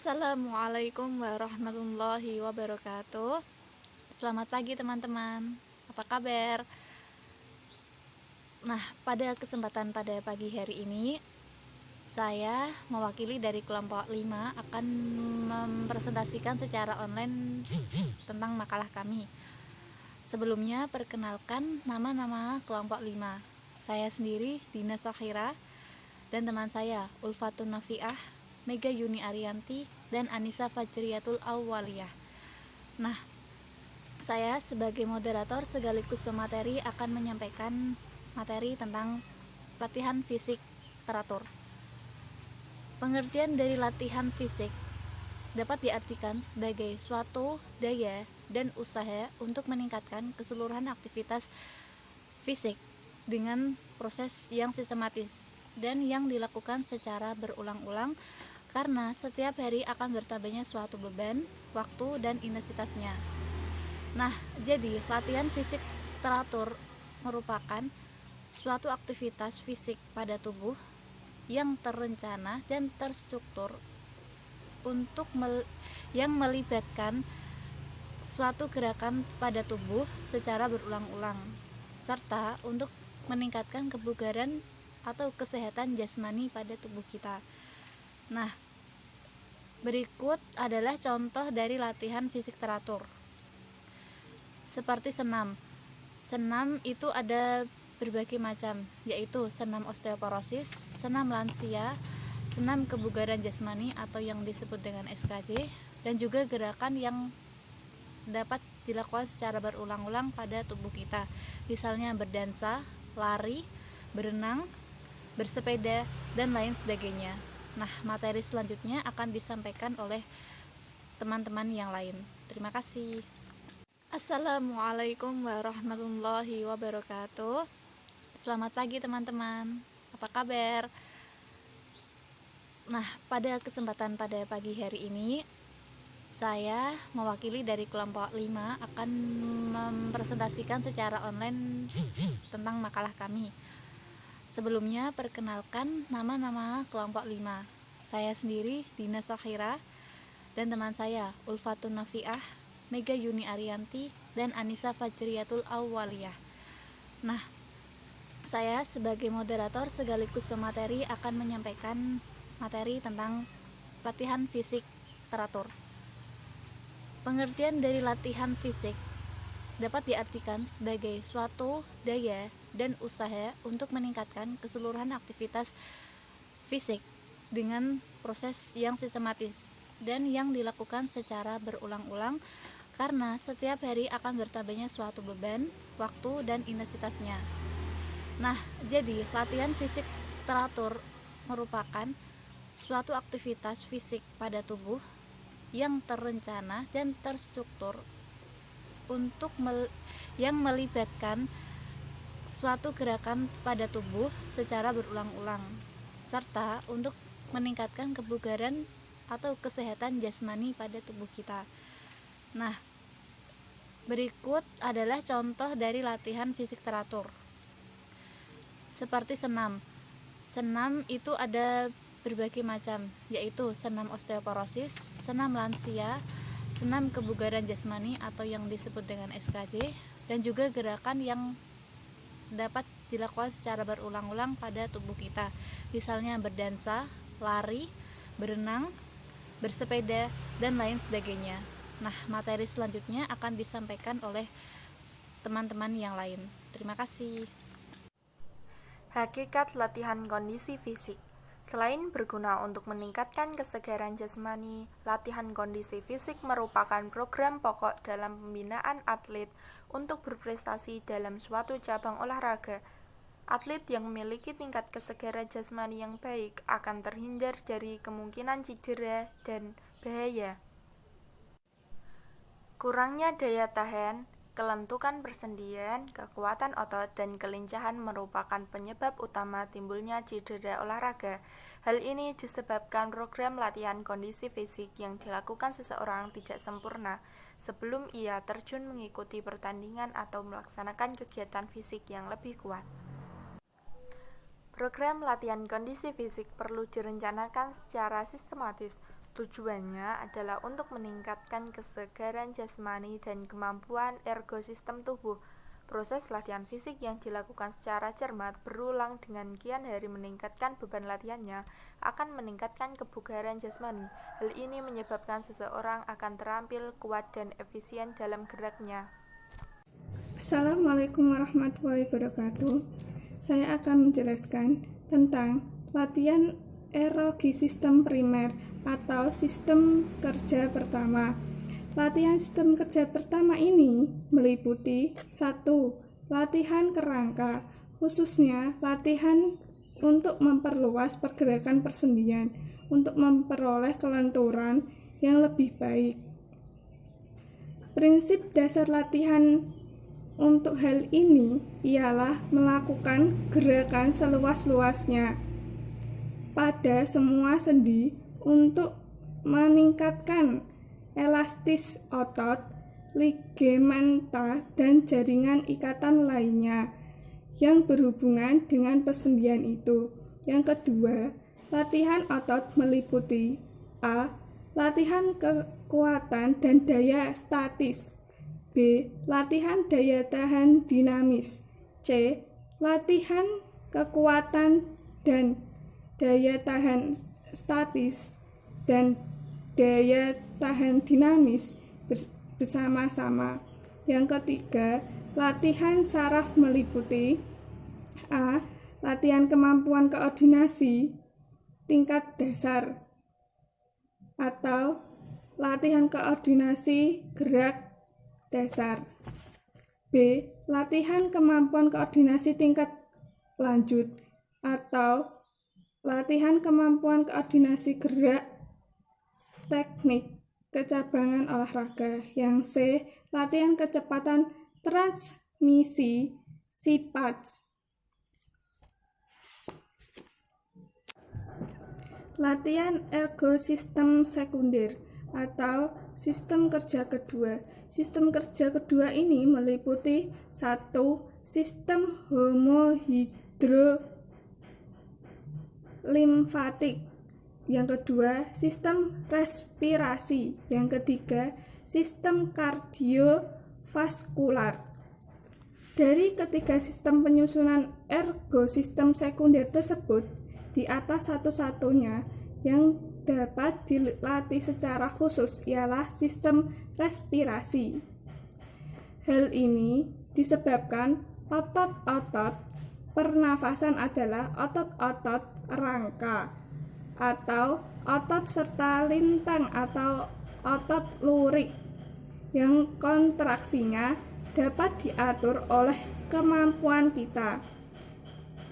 Assalamualaikum warahmatullahi wabarakatuh. Selamat pagi teman-teman. Apa kabar? Nah, pada kesempatan pada pagi hari ini saya mewakili dari kelompok 5 akan mempresentasikan secara online tentang makalah kami. Sebelumnya perkenalkan nama-nama kelompok 5. Saya sendiri Dina Sakhira dan teman saya Ulfatun Nafiah, Mega Yuni Arianti, dan Anissa Fajriyatul Awwaliyah. Nah, saya sebagai moderator sekaligus pemateri akan menyampaikan materi tentang latihan fisik teratur. Pengertian dari latihan fisik dapat diartikan sebagai suatu daya dan usaha untuk meningkatkan keseluruhan aktivitas fisik dengan proses yang sistematis dan yang dilakukan secara berulang-ulang karena setiap hari akan bertambahnya suatu beban, waktu, dan intensitasnya. Nah, jadi latihan fisik teratur merupakan suatu aktivitas fisik pada tubuh yang terencana dan terstruktur yang melibatkan suatu gerakan pada tubuh secara berulang-ulang serta untuk meningkatkan kebugaran atau kesehatan jasmani pada tubuh kita. Nah, berikut adalah contoh dari latihan fisik teratur. Seperti senam. Senam itu ada berbagai macam, yaitu senam osteoporosis, senam lansia, senam kebugaran jasmani atau yang disebut dengan SKJ, dan juga gerakan yang dapat dilakukan secara berulang-ulang pada tubuh kita. Misalnya berdansa, lari, berenang, bersepeda, dan lain sebagainya. Nah, materi selanjutnya akan disampaikan oleh teman-teman yang lain. Terima kasih. Assalamualaikum warahmatullahi wabarakatuh. Selamat pagi teman-teman. Apa kabar? Nah, pada kesempatan pada pagi hari ini saya mewakili dari kelompok 5 akan mempresentasikan secara online tentang makalah kami. Sebelumnya perkenalkan nama-nama kelompok 5. Saya sendiri Dina Sakhira dan teman saya Ulfatun Nafiah, Mega Yuni Arianti, dan Anissa Fajriyatul Awwaliyah. Nah, saya sebagai moderator sekaligus pemateri akan menyampaikan materi tentang latihan fisik teratur. Pengertian dari latihan fisik dapat diartikan sebagai suatu daya dan usaha untuk meningkatkan keseluruhan aktivitas fisik dengan proses yang sistematis dan yang dilakukan secara berulang-ulang karena setiap hari akan bertambahnya suatu beban, waktu, dan intensitasnya. Nah, jadi latihan fisik teratur merupakan suatu aktivitas fisik pada tubuh yang terencana dan terstruktur yang melibatkan suatu gerakan pada tubuh secara berulang-ulang serta untuk meningkatkan kebugaran atau kesehatan jasmani pada tubuh kita. Nah, berikut adalah contoh dari latihan fisik teratur. Seperti senam. Senam itu ada berbagai macam, yaitu senam osteoporosis, senam lansia, senam kebugaran jasmani atau yang disebut dengan SKJ, dan juga gerakan yang dapat dilakukan secara berulang-ulang pada tubuh kita. Misalnya berdansa, lari, berenang, bersepeda, dan lain sebagainya. Nah, materi selanjutnya akan disampaikan oleh teman-teman yang lain. Terima kasih. Hakikat latihan kondisi fisik. Selain berguna untuk meningkatkan kesegaran jasmani, latihan kondisi fisik merupakan program pokok dalam pembinaan atlet untuk berprestasi dalam suatu cabang olahraga. Atlet yang memiliki tingkat kesegaran jasmani yang baik akan terhindar dari kemungkinan cedera dan bahaya. Kurangnya daya tahan, kelentukan persendian, kekuatan otot, dan kelincahan merupakan penyebab utama timbulnya cedera olahraga. Hal ini disebabkan program latihan kondisi fisik yang dilakukan seseorang tidak sempurna sebelum ia terjun mengikuti pertandingan atau melaksanakan kegiatan fisik yang lebih kuat. Program latihan kondisi fisik perlu direncanakan secara sistematis Tujuannya adalah untuk meningkatkan kesegaran jasmani dan kemampuan ergosistem tubuh. Proses latihan fisik yang dilakukan secara cermat berulang dengan kian hari meningkatkan beban latihannya akan meningkatkan kebugaran jasmani. Hal ini menyebabkan seseorang akan terampil, kuat, dan efisien dalam geraknya. Assalamualaikum warahmatullahi wabarakatuh. Saya akan menjelaskan tentang latihan aerobi sistem primer atau sistem kerja pertama. Latihan sistem kerja pertama ini meliputi 1. Latihan kerangka, khususnya latihan untuk memperluas pergerakan persendian untuk memperoleh kelenturan yang lebih baik. Prinsip dasar latihan untuk hal ini ialah melakukan gerakan seluas-luasnya pada semua sendi untuk meningkatkan elastis otot, ligamenta, dan jaringan ikatan lainnya yang berhubungan dengan persendian itu. Yang kedua, latihan otot meliputi A. Latihan kekuatan dan daya statis, B. Latihan daya tahan dinamis, C. Latihan kekuatan dan daya tahan statis dan daya tahan dinamis bersama-sama. Yang ketiga, latihan saraf meliputi A. Latihan kemampuan koordinasi tingkat dasar atau latihan koordinasi gerak dasar, B. Latihan kemampuan koordinasi tingkat lanjut atau latihan kemampuan koordinasi gerak teknik kecabangan olahraga. Yang C. Latihan kecepatan transmisi sifat. Latihan ergosistem sekunder atau sistem kerja kedua. Sistem kerja kedua ini meliputi 1. Sistem homohidrolimfatik. Yang kedua, sistem respirasi. Yang ketiga, sistem kardiovaskular. Dari ketiga sistem penyusunan ergosistem sekunder tersebut, di atas satu-satunya yang dapat dilatih secara khusus ialah sistem respirasi. Hal ini disebabkan otot-otot pernafasan adalah otot-otot rangka atau otot serta lintang atau otot lurik yang kontraksinya dapat diatur oleh kemampuan kita.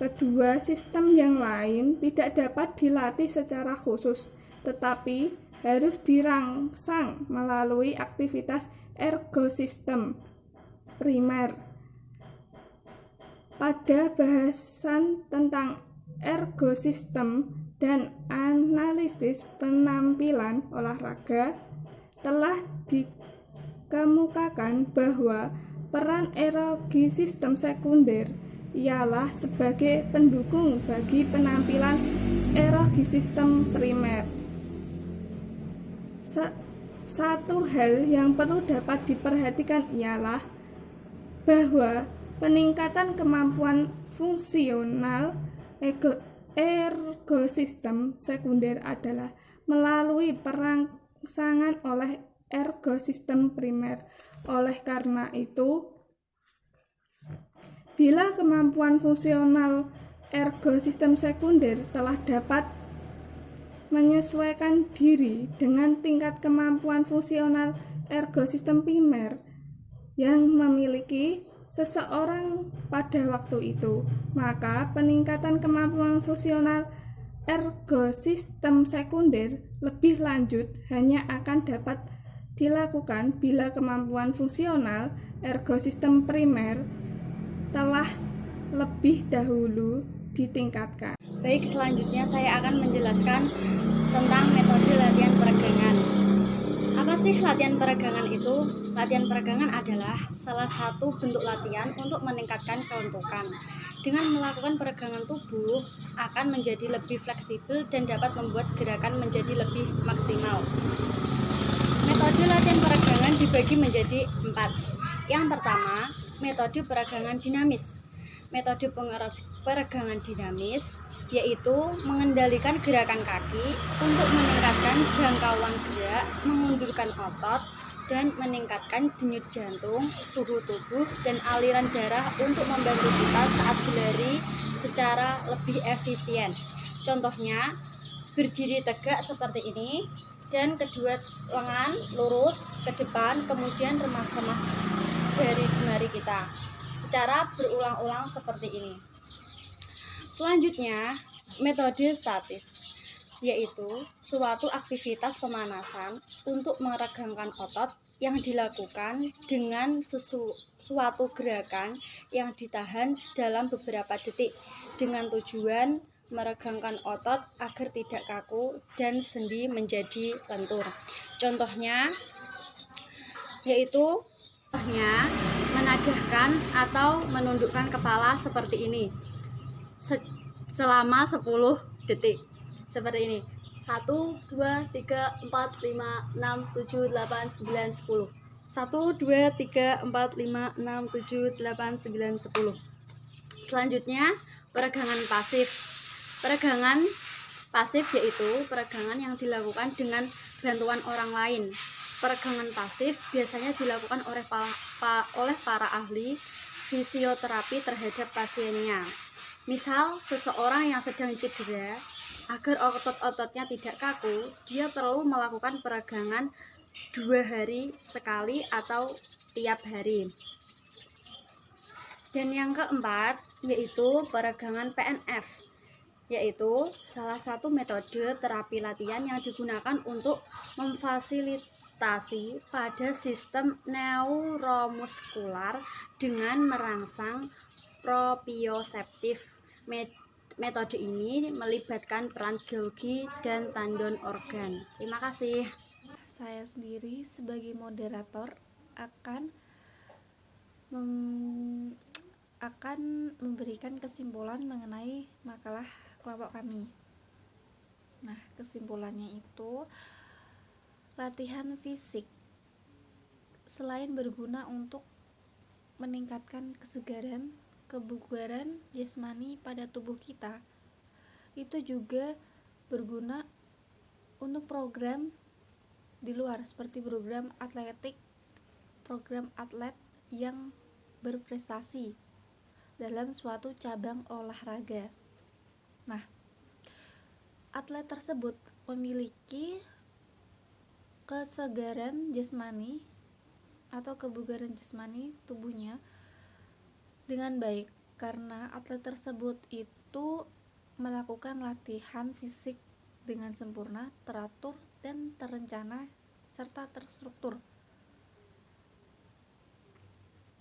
Kedua sistem yang lain tidak dapat dilatih secara khusus, tetapi harus dirangsang melalui aktivitas ergosistem primer. Pada bahasan tentang ergosistem dan analisis penampilan olahraga, telah dikemukakan bahwa peran aerobi sistem sekunder ialah sebagai pendukung bagi penampilan aerobi sistem primer. Satu hal yang perlu dapat diperhatikan ialah bahwa peningkatan kemampuan fungsional ergosistem sekunder adalah melalui perangsangan oleh ergosistem primer. Oleh karena itu, bila kemampuan fungsional ergosistem sekunder telah dapat menyesuaikan diri dengan tingkat kemampuan fungsional ergosistem primer yang memiliki seseorang pada waktu itu, maka peningkatan kemampuan fungsional ergosistem sekunder lebih lanjut hanya akan dapat dilakukan bila kemampuan fungsional ergosistem primer telah lebih dahulu ditingkatkan. Baik, selanjutnya saya akan menjelaskan tentang metode latihan peregangan. Apa sih latihan peregangan adalah salah satu bentuk latihan untuk meningkatkan kelentukan. Dengan melakukan peregangan tubuh akan menjadi lebih fleksibel dan dapat membuat gerakan menjadi lebih maksimal. Metode latihan peregangan dibagi menjadi 4. Yang pertama, metode peregangan dinamis. Metode peregangan dinamis yaitu mengendalikan gerakan kaki untuk meningkatkan jangkauan gerak, mengundurkan otot, dan meningkatkan denyut jantung, suhu tubuh, dan aliran darah untuk membantu kita saat berlari secara lebih efisien. Contohnya, berdiri tegak seperti ini, dan kedua lengan lurus ke depan, kemudian remas-remas jari jemari kita. Cara berulang-ulang seperti ini. Selanjutnya, metode statis, yaitu suatu aktivitas pemanasan untuk meregangkan otot yang dilakukan dengan suatu gerakan yang ditahan dalam beberapa detik dengan tujuan meregangkan otot agar tidak kaku dan sendi menjadi lentur. Contohnya yaitu menadahkan atau menundukkan kepala seperti ini selama 10 detik. Seperti ini. 1, 2, 3, 4, 5, 6, 7, 8, 9, 10. 1, 2, 3, 4, 5, 6, 7, 8, 9, 10. Selanjutnya, peregangan pasif. Peregangan pasif yaitu peregangan yang dilakukan dengan bantuan orang lain. Peregangan pasif biasanya dilakukan oleh para ahli fisioterapi terhadap pasiennya. Misal, seseorang yang sedang cedera, agar otot-ototnya tidak kaku, dia perlu melakukan peregangan 2 hari sekali atau tiap hari. Dan yang keempat, yaitu peregangan PNF, yaitu salah satu metode terapi latihan yang digunakan untuk memfasilitasi pada sistem neuromuskular dengan merangsang proprioseptif. Metode ini melibatkan peran Golgi dan tendon organ. Terima kasih. Saya sendiri sebagai moderator akan memberikan kesimpulan mengenai makalah kelompok kami. Nah, kesimpulannya itu, latihan fisik selain berguna untuk meningkatkan kesegaran, kebugaran jasmani pada tubuh kita, itu juga berguna untuk program di luar seperti program atletik, program atlet yang berprestasi dalam suatu cabang olahraga. Nah, atlet tersebut memiliki kesegaran jasmani atau kebugaran jasmani tubuhnya dengan baik karena atlet tersebut itu melakukan latihan fisik dengan sempurna, teratur, dan terencana serta terstruktur.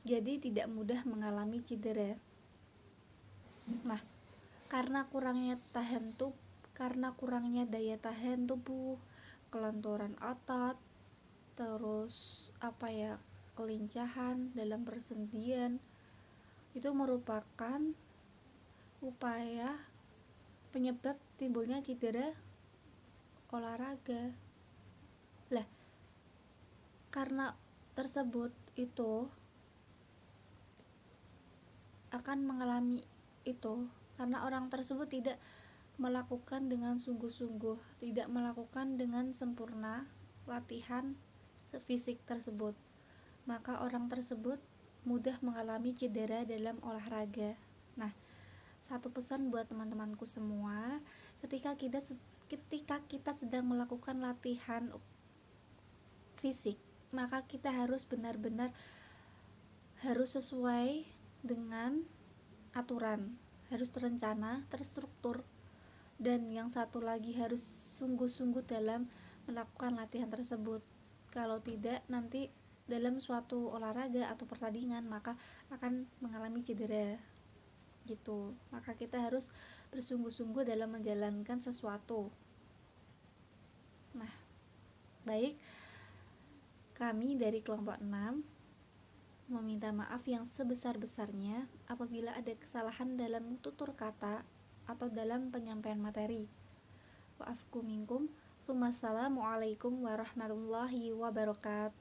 Jadi tidak mudah mengalami cedera. Nah, karena kurangnya daya tahan tubuh, kelenturan otot, terus kelincahan dalam persendian, itu merupakan upaya penyebab timbulnya cedera olahraga. Lah, karena tersebut itu akan mengalami itu karena orang tersebut tidak melakukan dengan sungguh-sungguh, tidak melakukan dengan sempurna latihan fisik tersebut, maka orang tersebut mudah mengalami cedera dalam olahraga. Nah, satu pesan buat teman-temanku semua, ketika kita sedang melakukan latihan fisik, maka kita harus benar-benar harus sesuai dengan aturan, harus terencana, terstruktur, dan yang satu lagi harus sungguh-sungguh dalam melakukan latihan tersebut. Kalau tidak, nanti dalam suatu olahraga atau pertandingan maka akan mengalami cedera gitu. Maka kita harus bersungguh-sungguh dalam menjalankan sesuatu. Nah, baik, Kami dari kelompok 6 meminta maaf yang sebesar-besarnya apabila ada kesalahan dalam tutur kata atau dalam penyampaian materi. Wa'afku minkum. Wassalamualaikum warahmatullahi wabarakatuh.